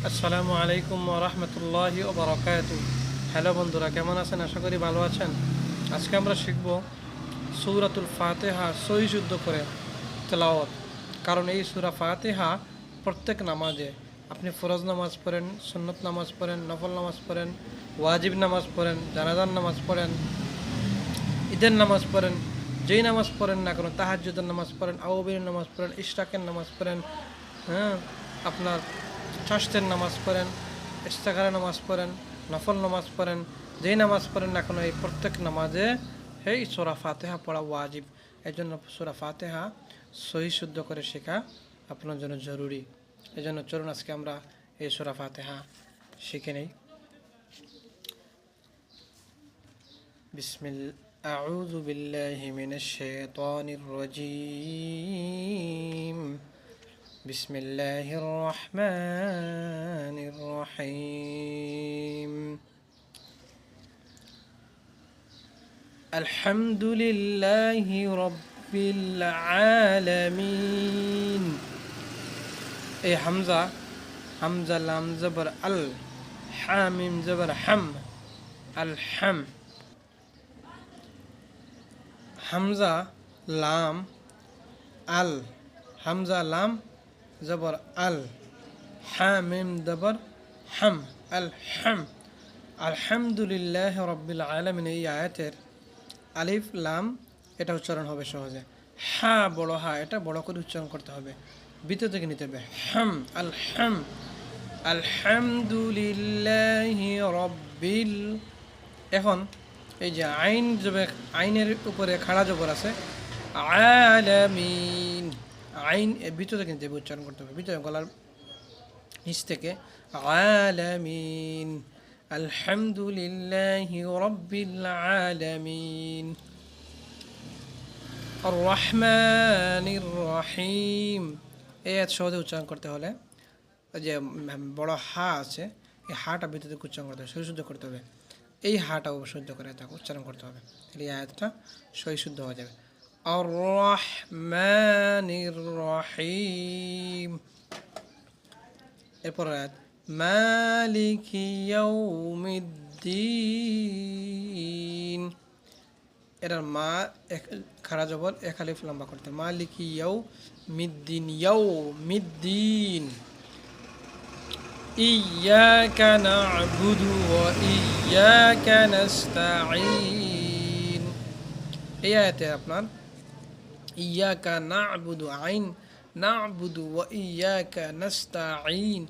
আসসালামু আলাইকুম ওয়া রাহমাতুল্লাহি ওয়া বারাকাতুহু। হ্যালো বন্ধুরা, কেমন আছেন? আশা করি ভালো আছেন। আজকে আমরা শিখব সূরাতুল ফাতিহা সহি শুদ্ধ করে তেলাওয়াত। কারণ এই সূরা ফাতিহা প্রত্যেক নামাজে, আপনি ফরজ নামাজ পড়েন, সুন্নত নামাজ পড়েন, নফল নামাজ পড়েন, ওয়াজিব নামাজ পড়েন, জানাজার নামাজ পড়েন, ঈদের নামাজ পড়েন, যেই নামাজ পড়েন না কেন, তাহাজ্জুদের নামাজ পড়েন, আউবির নামাজ পড়েন, ইশরাকের নামাজ পড়েন, হ্যাঁ, আপনার চাষতের নামাজ পড়েন, ইস্তেখারের নামাজ পড়েন, নফল নামাজ পড়েন, যেই নামাজ পড়েন না কেন, এই প্রত্যেক নামাজে এই সূরা ফাতিহা পড়া ওয়াজিব। এই জন্য সূরা ফাতিহা সহি শুদ্ধ করে শেখা আপনার জন্য জরুরি। এই জন্য চলুন আজকে আমরা এই সূরা ফাতিহা শিখে নেই। বিসমিল্লাহ, আউযু বিল্লাহি মিনাশ শাইতানির রাজীম। বিসমিল্লাহির রহমানির রহিম। আলহামদুলিল্লাহি রাব্বিল আলামিন। এই হামজা, হামজা লাম জবর আল, হামিম জবর হাম, আল হাম। হামজা লাম আল, হামজা লাম জবর আল, হামিম জবর হাম, আল হাম। আলহামদুলিল্লাহ রব্বিল আলামিন, এই আয়াতের আলিফ লাম এটা উচ্চারণ হবে সহজে। হা বড় হা, এটা বড় করে উচ্চারণ করতে হবে, ভিতর থেকে নিতে হবে। হাম, আল হাম, আলহামদুলিল্লাহি রব্বিল। এখন এই যে আইন জবে, আইনের উপরে খাড়া জবর আছে, আলামিন। আইন ভিতর থেকে নিতে হবে, উচ্চারণ করতে হবে ভিতরে, গলার নিচ থেকে। আলামিন, আলহামদুলিল্লাহি রাব্বিল আলামিন। আর রহমানির রহিম, এই এত সহজে উচ্চারণ করতে হলে যে বড় হা আছে, এই হাটা ভিতর থেকে উচ্চারণ করতে হবে, সহিশুদ্ধ করতে হবে। এই হাটা সহ্য করে তাকে উচ্চারণ করতে হবে, এই আয়াতটা সহিশুদ্ধ হয়ে যাবে। আর রহমানির রহিম। এরপর আয়াত মালিকি ইয়াউমিদ্দিন। এটার মা খাড়া জবর, এক আলিফ লম্বা করতে। মালিকি ইয়াউমিদ্দিন, ইয়াউমিদ্দিন। ইয়াকা না'বুদু ওয়া ইয়াকা নাস্তাঈন। এই আয়াতে আপনার ইয়াকা না'বুদু, আইন, না'বুদু ওয়া ইয়াকা নাস্তাঈন,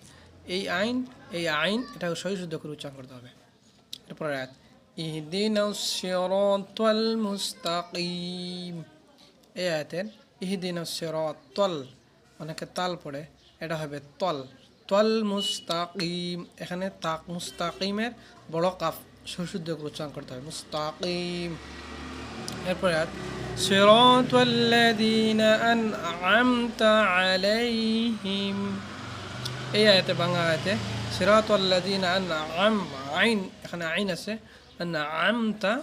এই আইন, এই আইন এটা সহি শুদ্ধ করে উচ্চারণ করতে হবে। এরপর আয়াত ইহদিনাস সিরাতাল মুস্তাকিম। এই আয়াতের ইহদিনাস সিরাতাল, অনেকে তাল পড়ে, এটা হবে তল, তল মুস্তাকিম। এখানে তাক, মুস্তাকিমের বড় কাফ সশুদ্ধ করে উচ্চারণ করতে হবে, মুস্তাকিম। এরপর আয়াত সিরাতাল্লাযীনা আন'আমতা আলাইহিম। এই আয়াতে, বাংলা আয়াতে সিরাতাল্লাযীনা আন'আম, আইন, এখানে আইন আছে, আন'আমতা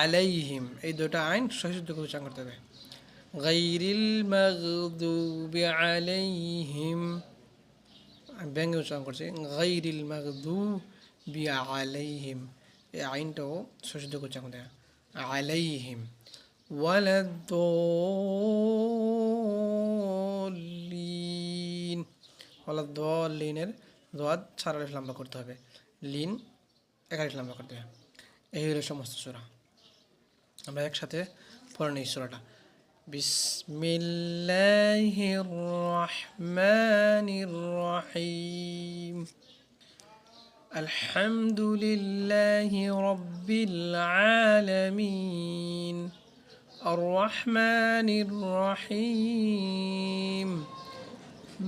আলাইহিম, এই দুটো আইন সহিশুদ্ধ করে উচ্চারণ করতে হবে। গায়রিল মাগদুবি আলাইহিম, ব্যঙ্গে উচ্চারণ করছে, গায়রিল মাগদুবি আলাইহিম, এই আইনটাও সহিশুদ্ধ করে উচ্চারণ করতে হবে, আলাইহিম। ওয়ালাদ-দাল্লিন, ওয়ালাদ-দাল্লিনের দাদ চার আলিফ লম্বা করতে হবে, লিন এক আলিফ লম্বা করতে হবে। এই হলো সমস্ত সূরা। আমরা একসাথে পড়ে নিই সূরাটা। বিসমিল্লাহির রহমানির রহিম। আলহামদুলিল্লাহি রাব্বিল আলামিন। আর রহমানির রহিম।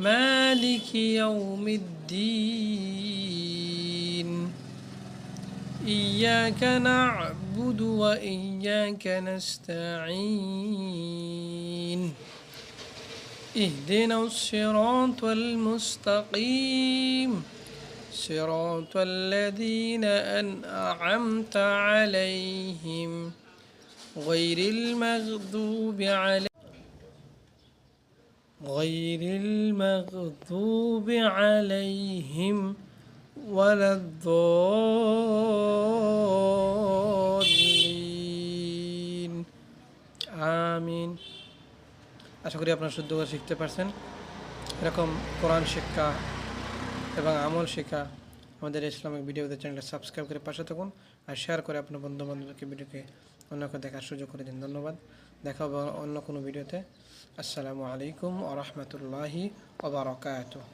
মালিকি ইয়াউমিদ্দিন। ইয়াকা না'বুদু ওয়া ইয়াকা নাস্তাঈন। ইহদিনাস সিরাতাল মুস্তাকিম। সিরাতাল্লাযীনা আন'আমতা আলাইহিম গায়রিল মাগদুবি আলাইহিম গায়রিল মাগদুবি আলাইহিম ওয়ালাদ-দাল্লিন। আমিন। আশা করি আপনারা শুদ্ধ করে শিখতে পারছেন। এরকম কোরআন শিক্ষা এবং আমল শেখা আমাদের ইসলামিক ভিডিওদের চ্যানেলটা সাবস্ক্রাইব করে পাশে থাকুন আর শেয়ার করে আপনার বন্ধু বান্ধবকে ভিডিওকে অন্যকে দেখার সুযোগ করে দিন। ধন্যবাদ। দেখা হবে অন্য কোনো ভিডিওতে। আসসালামু আলাইকুম ওয়া রাহমাতুল্লাহি ওয়া বারাকাতুহু।